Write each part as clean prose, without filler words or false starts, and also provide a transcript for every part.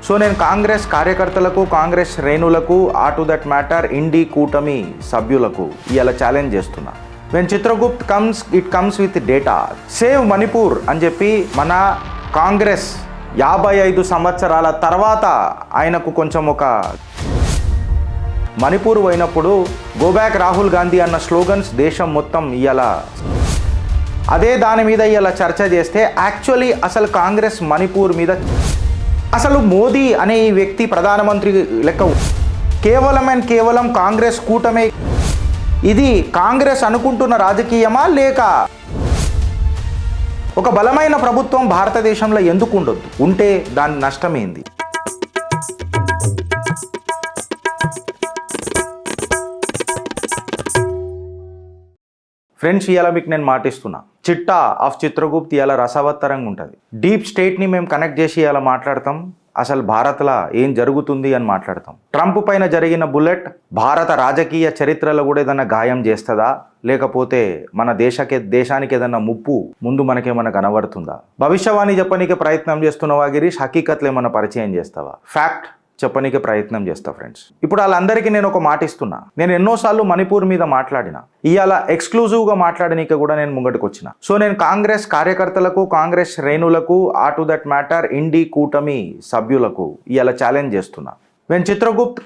So నేను కాంగ్రెస్ కార్యకర్తలకు, కాంగ్రెస్ శ్రేణులకు, టు దట్ మ్యాటర్ ఇండి కూటమి సభ్యులకు ఇలా ఛాలెంజ్ చేస్తున్నా. When Chitragupt comes with data, save Manipur అని చెప్పి మన కాంగ్రెస్ 55 సంవత్సరాల తర్వాత ఆయనకు కొంచెం ఒక మణిపూర్ పోయినప్పుడు గో బ్యాక్ రాహుల్ గాంధీ అన్న స్లోగన్స్ దేశం మొత్తం ఇలా అదే దాని మీద ఇలా చర్చ చేస్తే యాక్చువల్లీ అసలు కాంగ్రెస్ మణిపూర్ మీద అసలు మోదీ అనే ఈ వ్యక్తి ప్రధానమంత్రి లెక్క కేవలం కాంగ్రెస్ కూటమే. ఇది కాంగ్రెస్ అనుకుంటున్న రాజకీయమా లేక ఒక బలమైన ప్రభుత్వం భారతదేశంలో ఎందుకు ఉండొద్దు, ఉంటే దాని నష్టమేంది? ఫ్రెండ్స్, ఇవాళ మీకు నేను మాటిస్తున్నా, చిట్టా ఆఫ్ చిత్రగుప్త్ ఇవాళ రసవత్తరంగా ఉంటుంది. డీప్ స్టేట్ని మేము కనెక్ట్ చేసి ఇలా మాట్లాడతాం, అసలు భారత్లో ఏం జరుగుతుంది అని మాట్లాడతాం. ట్రంప్ పైన జరిగిన బుల్లెట్ భారత రాజకీయ చరిత్రలో కూడా ఏదైనా గాయం చేస్తుందా, లేకపోతే మన దేశానికి ఏదైనా ముప్పు ముందు మనకేమన్నా కనబడుతుందా? భవిష్యవాణి చెప్పనీకి ప్రయత్నం చేస్తున్నావా గిరీష్? హకీకత్లు ఏమన్నా పరిచయం చేస్తావా? ఫ్యాక్ట్ చెప్పనీకి ప్రయత్నం చేస్తా. ఫ్రెండ్స్, ఇప్పుడు వాళ్ళందరికీ నేను ఒక మాట ఇస్తున్నా. నేను ఎన్నోసార్లు మణిపూర్ మీద మాట్లాడిన, ఇవాళ ఎక్స్క్లూజివ్గా మాట్లాడనీకి కూడా నేను ముంగటికి వచ్చిన. సో నేను కాంగ్రెస్ కార్యకర్తలకు, కాంగ్రెస్ శ్రేణులకు, టు దట్ మ్యాటర్ ఇండి కూటమి సభ్యులకు ఇలా ఛాలెంజ్ చేస్తున్నా. When Chitragupt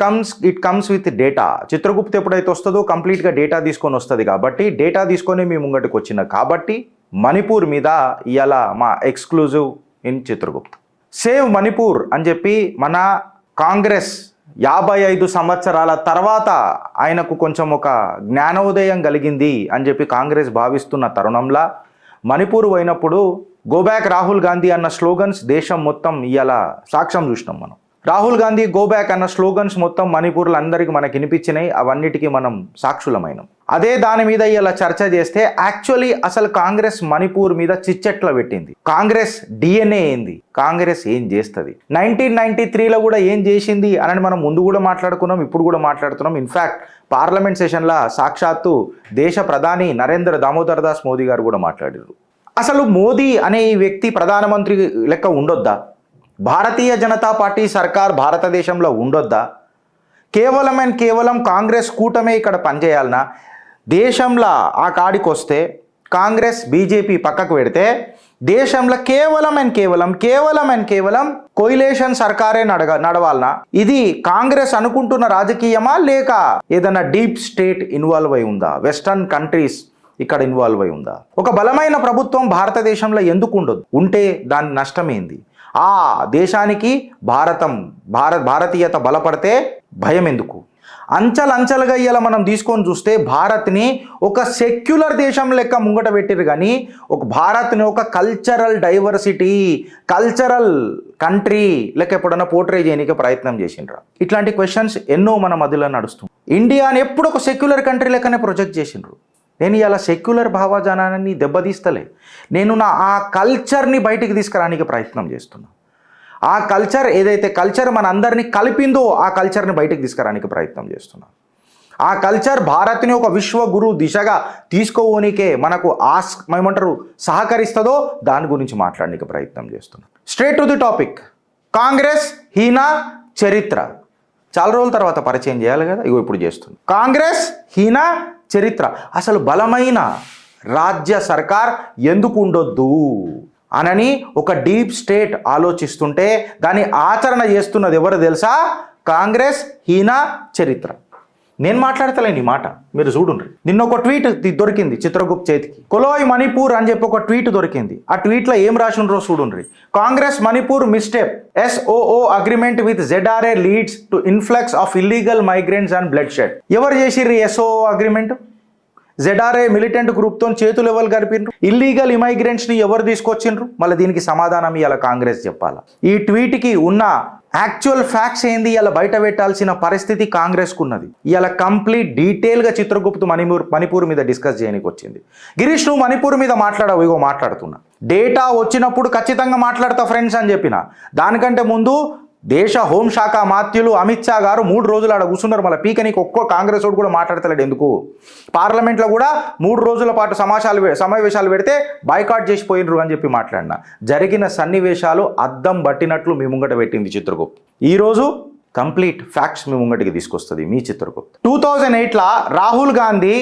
comes with data, Chitragupt ఎప్పుడైతే వస్తుందో కంప్లీట్గా డేటా తీసుకొని వస్తుంది. కాబట్టి డేటా తీసుకొని మీ ముంగటికి వచ్చిన కాబట్టి మణిపూర్ మీద ఇవాళ మా exclusive in Chitragupt. Save Manipur అని చెప్పి మన కాంగ్రెస్ 55 సంవత్సరాల తర్వాత ఆయనకు కొంచెం ఒక జ్ఞానోదయం కలిగింది అని చెప్పి కాంగ్రెస్ భావిస్తున్న తరుణంలో మణిపూర్ పోయినప్పుడు గో బ్యాక్ రాహుల్ గాంధీ అన్న స్లోగన్స్ దేశం మొత్తం ఇలా సాక్ష్యం చూసినాం మనం. రాహుల్ గాంధీ గో బ్యాక్ అన్న స్లోగన్స్ మొత్తం మణిపూర్లో అందరికీ మనకు వినిపించినాయి. అవన్నిటికీ మనం సాక్షులమైనాం. అదే దాని మీద ఇలా చర్చ చేస్తే యాక్చువల్లీ అసలు కాంగ్రెస్ మణిపూర్ మీద చిచ్చెట్ల పెట్టింది. కాంగ్రెస్ డిఎన్ఏ ఏంది, కాంగ్రెస్ ఏం చేస్తుంది, 1993లో కూడా ఏం చేసింది అని మనం ముందు కూడా మాట్లాడుకున్నాం, ఇప్పుడు కూడా మాట్లాడుతున్నాం. ఇన్ఫ్యాక్ట్ పార్లమెంట్ సెషన్లో సాక్షాత్తు దేశ ప్రధాని నరేంద్ర దామోదర్ దాస్ మోదీ గారు కూడా మాట్లాడారు. అసలు మోదీ అనే ఈ వ్యక్తి ప్రధానమంత్రి లెక్క ఉండొద్దా? భారతీయ జనతా పార్టీ సర్కార్ భారతదేశంలో ఉండొద్దా? కేవలం కాంగ్రెస్ కూటమే ఇక్కడ పనిచేయాలన్నా? దేశంలో ఆ కాడికి వస్తే కాంగ్రెస్ బీజేపీ పక్కకు పెడితే దేశంలో కేవలం కోయిలేషన్ సర్కారే నడవాలనా? ఇది కాంగ్రెస్ అనుకుంటున్న రాజకీయమా లేక ఏదైనా డీప్ స్టేట్ ఇన్వాల్వ్ అయి ఉందా? వెస్టర్న్ కంట్రీస్ ఇక్కడ ఇన్వాల్వ్ అయి ఉందా? ఒక బలమైన ప్రభుత్వం భారతదేశంలో ఎందుకు ఉండొద్దు, ఉంటే దాని నష్టమేంది? ఆ దేశానికి భారతీయత బలపడితే భయం ఎందుకు? అంచెలుగా ఇలా మనం తీసుకొని చూస్తే భారత్ని ఒక సెక్యులర్ దేశం లెక్క ముంగట పెట్టిరు, కానీ ఒక భారత్ని ఒక కల్చరల్ డైవర్సిటీ, కల్చరల్ కంట్రీ లెక్క ఎప్పుడన్నా పోర్ట్రే చేయడానికి ప్రయత్నం చేసిండ్రా? ఇట్లాంటి క్వశ్చన్స్ ఎన్నో మన మధ్యలో నడుస్తుంది. ఇండియాని ఎప్పుడు ఒక సెక్యులర్ కంట్రీ లెక్కనే ప్రొజెక్ట్ చేసిండ్రు. నేను ఇలా సెక్యులర్ భావజానాన్ని దెబ్బతీస్తలే, నేను ఆ కల్చర్ని బయటికి తీసుకురానికి ప్రయత్నం చేస్తున్నా. ఆ కల్చర్ ఏదైతే కల్చర్ మన అందరినీ కలిపిందో ఆ కల్చర్ని బయటికి తీసుకురానికి ప్రయత్నం చేస్తున్నా. ఆ కల్చర్ భారత్ని ఒక విశ్వగురు దిశగా తీసుకోవడానికే మనకు ఏమంటారు సహకరిస్తుందో దాని గురించి మాట్లాడడానికి ప్రయత్నం చేస్తున్నా. Straight to the topic. Congress హీనా చరిత్ర చాలా రోజుల తర్వాత పరిచయం చేయాలి కదా, ఇప్పుడు చేస్తుంది. కాంగ్రెస్ హీనా చరిత్ర, అసలు బలమైన రాజ్య సర్కార్ ఎందుకు ఉండొద్దు అనని ఒక డీప్ స్టేట్ ఆలోచిస్తుంటే దాన్ని ఆచరణ చేస్తున్నది ఎవరు తెలుసా? కాంగ్రెస్ హీనా చరిత్ర. నేను మాట్లాడతలేని మాట, మీరు చూడండి. నిన్న ఒక ట్వీట్ దొరికింది చిత్రగుప్త్ చేతికి, కొలోయ్ మణిపూర్ అని చెప్పి ఒక ట్వీట్ దొరికింది. ఆ ట్వీట్లో ఏం రాసి ఉండరో చూడండి. Congress Manipur misstep, SOO agreement with ZRA leads to influx of illegal migrants and bloodshed. ఎవరు చేసిర్రు SOO అగ్రిమెంట్? ZRA మిలిటెంట్ గ్రూప్తో చేతులు ఎవరు కలిపిండ్రు? ఇల్లీగల్ ఇమైగ్రెంట్స్ని ఎవరు తీసుకొచ్చిండ్రు? మళ్ళీ దీనికి సమాధానం ఇలా కాంగ్రెస్ చెప్పాలా? ఈ ట్వీట్కి ఉన్న యాక్చువల్ ఫ్యాక్ట్స్ ఏంది ఇలా బయట పెట్టాల్సిన పరిస్థితి కాంగ్రెస్కు ఉన్నది. ఇలా కంప్లీట్ డీటెయిల్గా చిత్రగుప్త్ మణిపూర్ మీద డిస్కస్ చేయడానికి వచ్చింది. గిరీష్, నువ్వు మణిపూర్ మీద మాట్లాడవు, ఇగో మాట్లాడుతున్నా. డేటా వచ్చినప్పుడు ఖచ్చితంగా మాట్లాడతా ఫ్రెండ్స్ అని చెప్పిన. దానికంటే ముందు దేశ హోంశాఖ మాత్యులు అమిత్ షా గారు 3 రోజులు ఆడ కూర్చున్నారు. మళ్ళీ పీకనీకి ఒక్కో కాంగ్రెస్ వాడు కూడా మాట్లాడతలేడు. ఎందుకు? పార్లమెంట్లో కూడా 3 రోజుల పాటు సమావేశాలు పెడితే బాయ్కాట్ చేసిపోయినరు అని చెప్పి మాట్లాడిన జరిగిన సన్నివేశాలు అద్దం పట్టినట్లు మీ ముంగట పెట్టింది చిత్రగుప్త్. ఈరోజు కంప్లీట్ ఫ్యాక్ట్స్ మీ ముంగటికి తీసుకొస్తుంది మీ చిత్రగుప్త్. 2008లా రాహుల్ గాంధీ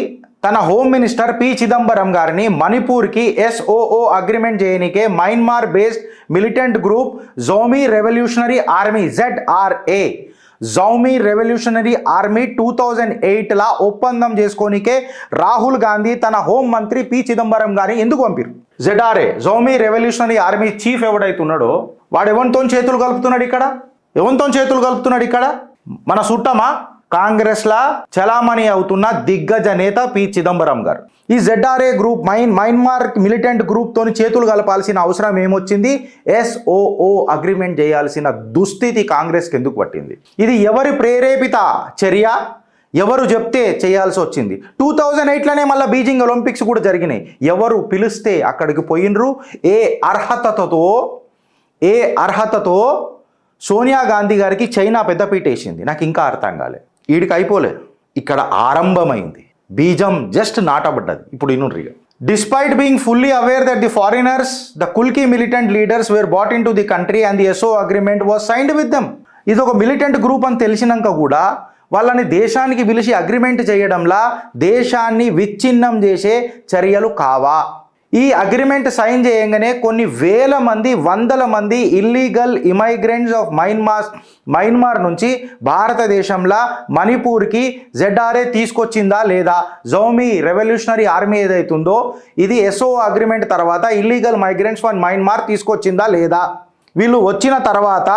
తన హోమ్ మినిస్టర్ పి చిదంబరం గారిని మణిపూర్కి SOO అగ్రిమెంట్ చేయనికే Myanmar based militant group Zomi revolutionary army ZRA Zomi revolutionary army 2008లా ఒప్పందం చేసుకోనికే రాహుల్ గాంధీ తన హోం మంత్రి పి చిదంబరం గారిని ఎందుకు పంపిరు? ZRA Zomi revolutionary army chief ఎవడైతున్నాడో వాడు ఎవరితో చేతులు కలుపుతున్నాడు ఇక్కడ? ఎవరితో చేతులు కలుపుతున్నాడు ఇక్కడ? మన సుట్టమా? కాంగ్రెస్లా చలామణి అవుతున్న దిగ్గజ నేత పి చిదంబరం గారు. ఈ ZRA గ్రూప్ మయన్మార్ మిలిటెంట్ గ్రూప్తో చేతులు కలపాల్సిన అవసరం ఏమొచ్చింది? SOO అగ్రిమెంట్ చేయాల్సిన దుస్థితి కాంగ్రెస్కి ఎందుకు పట్టింది? ఇది ఎవరి ప్రేరేపిత చర్య? ఎవరు చెప్తే చేయాల్సి వచ్చింది? 2008లోనే మళ్ళీ బీజింగ్ ఒలింపిక్స్ కూడా జరిగినాయి. ఎవరు పిలిస్తే అక్కడికి పోయినరు? ఏ అర్హతతో సోనియా గాంధీ గారికి చైనా పెద్దపీట వేసింది? నాకు ఇంకా అర్థం కాలే. వీడికి అయిపోలేదు, ఇక్కడ ఆరంభమైంది. బీజం జస్ట్ నాటబడ్డది. ఇప్పుడు ఇనుర్రిగా despite being fully aware that the foreigners the కుల్కీ militant leaders were brought into the country and the SOO agreement was signed with them. ఇది ఒక మిలిటెంట్ గ్రూప్ అని తెలిసినాక కూడా వాళ్ళని దేశానికి పిలిచి అగ్రిమెంట్ చేయడంలా దేశాన్ని విచ్ఛిన్నం చేసే చర్యలు కావా? ఈ అగ్రిమెంట్ సైన్ చేయగానే కొన్ని వేల మంది, వందల మంది ఇల్లీగల్ ఇమైగ్రెంట్స్ ఆఫ్ మయన్మార్ నుంచి భారతదేశంలో మణిపూర్కి ZRA తీసుకొచ్చిందా లేదా? జౌమీ రెవల్యూషనరీ ఆర్మీ ఏదైతుందో ఇది SOO అగ్రిమెంట్ తర్వాత ఇల్లీగల్ మైగ్రెంట్స్ ఫ్రమ్ మయన్మార్ తీసుకొచ్చిందా లేదా? వీళ్ళు వచ్చిన తర్వాత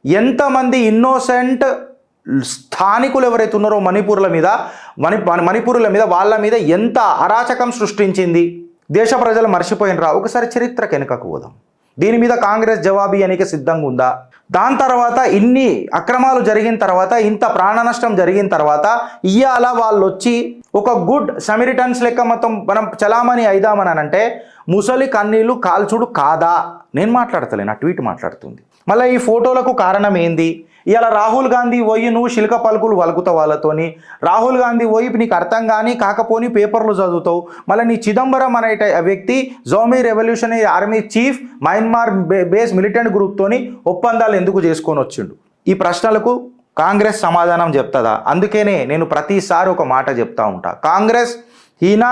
ఎంతమంది ఇన్నోసెంట్ స్థానికులు ఎవరైతే ఉన్నారో మణిపూర్ల మీద వాళ్ళ మీద ఎంత అరాచకం సృష్టించింది? దేశ ప్రజలు మర్చిపోయినరా? ఒకసారి చరిత్రకు వెనుకకు పోదాం. దీని మీద కాంగ్రెస్ జవాబీ అనికి సిద్ధంగా ఉందా? దాని తర్వాత ఇన్ని అక్రమాలు జరిగిన తర్వాత, ఇంత ప్రాణ నష్టం జరిగిన తర్వాత ఇవాళ వాళ్ళు వచ్చి ఒక గుడ్ సమరిటన్స్ లెక్క మొత్తం మనం చలామణి అయిదామని అంటే ముసలి కన్నీళ్ళు కాల్చుడు కాదా? నేను మాట్లాడతలే, నా ట్వీట్ మాట్లాడుతుంది. మళ్ళీ ఈ ఫోటోలకు కారణం ఏంది? ఇలా రాహుల్ గాంధీ పోయి నువ్వు శిల్క పలుకులు వలుకుతావు వాళ్ళతోని. రాహుల్ గాంధీ పోయి నీకు అర్థం కానీ కాకపోని పేపర్లు చదువుతావు. మళ్ళీ నీ చిదంబరం అనే వ్యక్తి Zomi revolutionary army chief Myanmar base militant గ్రూప్తోని ఒప్పందాలు ఎందుకు చేసుకొని వచ్చిండు? ఈ ప్రశ్నలకు కాంగ్రెస్ సమాధానం చెప్తుందా? అందుకనే నేను ప్రతిసారి ఒక మాట చెప్తా ఉంటా, కాంగ్రెస్ హీనా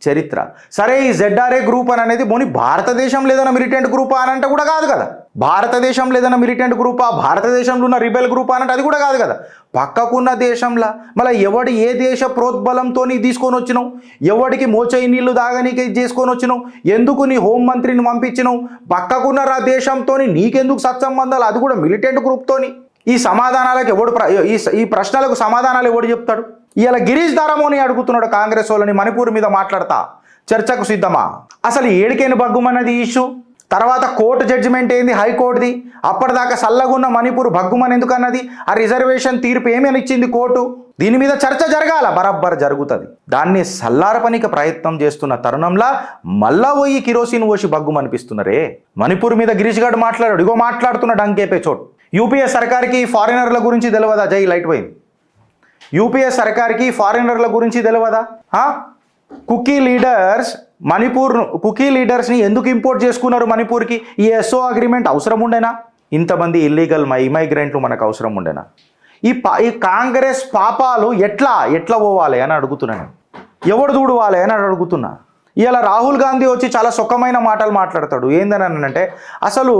చరిత్ర. సరే, ఈ ZRA గ్రూప్ అని అనేది పోనీ భారతదేశం లేదన్న మిలిటెంట్ గ్రూపా అని అంటే కూడా కాదు కదా. భారతదేశం లేదన్న మిలిటెంట్ గ్రూపా, భారతదేశంలో ఉన్న రిబెల్ గ్రూప్ అనంటే అది కూడా కాదు కదా. పక్కకున్న దేశంలో మళ్ళీ ఏ దేశ ప్రోద్బలంతో తీసుకొని వచ్చినావు? ఎవడికి మోచై నీళ్లు దాగనీకి చేసుకొని వచ్చినావు? ఎందుకు నీ హోంమంత్రిని పంపించినావు? పక్కకున్న దేశంతో నీకెందుకు సత్సంబంధాలు? అది కూడా మిలిటెంట్ గ్రూప్తోని. ఈ సమాధానాలకు ఈ ప్రశ్నలకు సమాధానాలు ఎవడు చెప్తాడు? ఇలా గిరీష్ దారమోని అడుగుతున్నాడు కాంగ్రెస్ వాళ్ళని, మణిపూర్ మీద మాట్లాడతా చర్చకు సిద్ధమా? అసలు ఏడికేను బగ్గుమన్నది ఇష్యూ. తర్వాత కోర్టు జడ్జిమెంట్ ఏంది హైకోర్టుది? అప్పటిదాకా సల్లగున్న మణిపూర్ భగ్గుమని ఎందుకన్నది? ఆ రిజర్వేషన్ తీర్పు ఏమని ఇచ్చింది కోర్టు? దీని మీద చర్చ జరగాల, బరబ్బర్ జరుగుతుంది. దాన్ని సల్లారపనికి ప్రయత్నం చేస్తున్న తరుణంలో మళ్ళా పోయి కిరోసిన్ పోసి బగ్గుమనిపిస్తున్నారే. మణిపూర్ మీద గిరీష్ గారు మాట్లాడాడు, ఇగో మాట్లాడుతున్నాడు అంకేపే చోటు. యూపీఏ సర్కార్కి ఫారినర్ల గురించి తెలియదా? జై లైట్ పోయింది. యూపీఏ సర్కార్కి ఫారినర్ల గురించి తెలియదా? కుకీ లీడర్స్ని ఎందుకు ఇంపోర్ట్ చేసుకున్నారు మణిపూర్కి? ఈ SOO అగ్రిమెంట్ అవసరం ఉండేనా? ఇంతమంది ఇల్లీగల్ ఇమైగ్రెంట్లు మనకు అవసరం ఉండేనా? ఈ కాంగ్రెస్ పాపాలు ఎట్లా పోవాలి అని అడుగుతున్నాను. ఎవడు దూడవాలి అని అడుగుతున్నా. ఇలా రాహుల్ గాంధీ వచ్చి చాలా సుఖమైన మాటలు మాట్లాడతాడు. ఏందని అంటే అసలు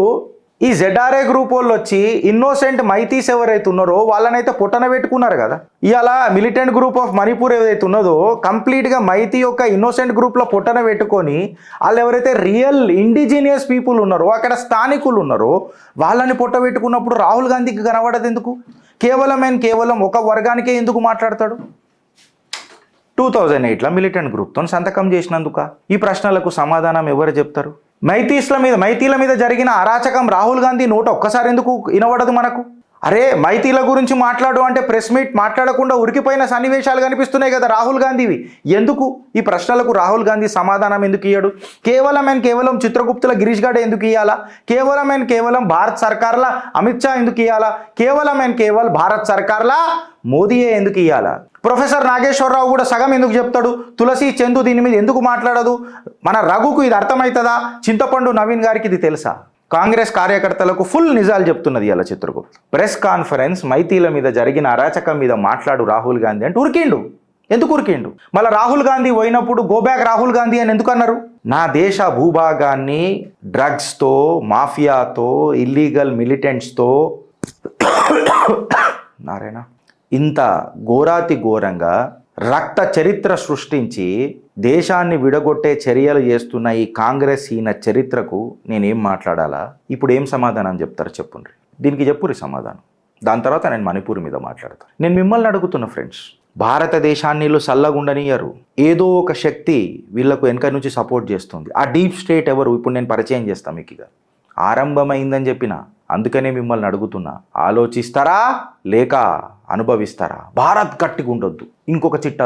ఈ ZRA గ్రూప్ వాళ్ళు వచ్చి ఇన్నోసెంట్ మైతీస్ ఎవరైతే ఉన్నారో వాళ్ళనైతే పుట్టన పెట్టుకున్నారు కదా. ఇవాళ మిలిటెంట్ గ్రూప్ ఆఫ్ మణిపూర్ ఏదైతే ఉన్నదో కంప్లీట్గా మైతీ యొక్క ఇన్నోసెంట్ గ్రూప్లో పుట్టన పెట్టుకొని వాళ్ళు ఎవరైతే రియల్ ఇండిజినియస్ పీపుల్ ఉన్నారో, అక్కడ స్థానికులు ఉన్నారో వాళ్ళని పుట్టబెట్టుకున్నప్పుడు రాహుల్ గాంధీకి కనబడదు ఎందుకు? కేవలం ఒక వర్గానికే ఎందుకు మాట్లాడతాడు? 2008లో మిలిటెంట్ గ్రూప్తో సంతకం చేసినందుక? ఈ ప్రశ్నలకు సమాధానం ఎవరు చెప్తారు? మైతీల మీద జరిగిన అరాచకం రాహుల్ గాంధీ నోట ఒక్కసారి ఎందుకు వినబడదు మనకు? అరే మైతీల గురించి మాట్లాడు అంటే ప్రెస్ మీట్ మాట్లాడకుండా ఉరికిపోయిన సన్నివేశాలు కనిపిస్తున్నాయి కదా రాహుల్ గాంధీవి. ఎందుకు ఈ ప్రశ్నలకు రాహుల్ గాంధీ సమాధానం ఎందుకు ఇయ్యాడు? కేవలం చిత్రగుప్తుల గిరీష్ గాడే ఎందుకు ఇయ్యాలా? కేవలం భారత్ సర్కార్ల అమిత్ షా ఎందుకు ఇయ్యాలా? కేవలం భారత్ సర్కార్ల మోదీయే ఎందుకు ఇయ్యాలా? ప్రొఫెసర్ నాగేశ్వరరావు కూడా సగం ఎందుకు చెప్తాడు? తులసి చందు దీని మీద ఎందుకు మాట్లాడదు? మన రఘుకు ఇది అర్థమవుతుందా? చింతపండు నవీన్ గారికి ఇది తెలుసా? కాంగ్రెస్ కార్యకర్తలకు ఫుల్ నిజాలు చెప్తున్నది ఇలా చిత్రగుప్త. ప్రెస్ కాన్ఫరెన్స్ మైతీల మీద జరిగిన అరాచకం మీద మాట్లాడు రాహుల్ గాంధీ అంటే ఉరికిండు. ఎందుకు ఉరికిండు? మళ్ళీ రాహుల్ గాంధీ పోయినప్పుడు గోబ్యాక్ రాహుల్ గాంధీ అని ఎందుకు అన్నారు? నా దేశ భూభాగాన్ని డ్రగ్స్తో, మాఫియాతో, ఇల్లీగల్ మిలిటెంట్స్తో నారాయణ ఇంత ఘోరాతి ఘోరంగా రక్త చరిత్ర సృష్టించి దేశాన్ని విడగొట్టే చర్యలు చేస్తున్న ఈ కాంగ్రెస్ ఈయన చరిత్రకు నేనేం మాట్లాడాలా? ఇప్పుడు ఏం సమాధానం చెప్తారు చెప్పుండ్రి. దీనికి చెప్పుర్రి సమాధానం. దాని తర్వాత నేను మణిపూర్ మీద మాట్లాడతాను. నేను మిమ్మల్ని అడుగుతున్నా ఫ్రెండ్స్, భారతదేశాన్ని వీళ్ళు సల్లగుండనియరు. ఏదో ఒక శక్తి వీళ్ళకు వెనక నుంచి సపోర్ట్ చేస్తుంది. ఆ డీప్ స్టేట్ ఎవరు? ఇప్పుడు నేను పరిచయం చేస్తాను మీకు. ఇక ఆరంభమైందని చెప్పిన అందుకనే మిమ్మల్ని అడుగుతున్నా, ఆలోచిస్తారా లేక అనుభవిస్తారా? భారత్ గట్టిగా ఉండొద్దు. ఇంకొక చిట్టా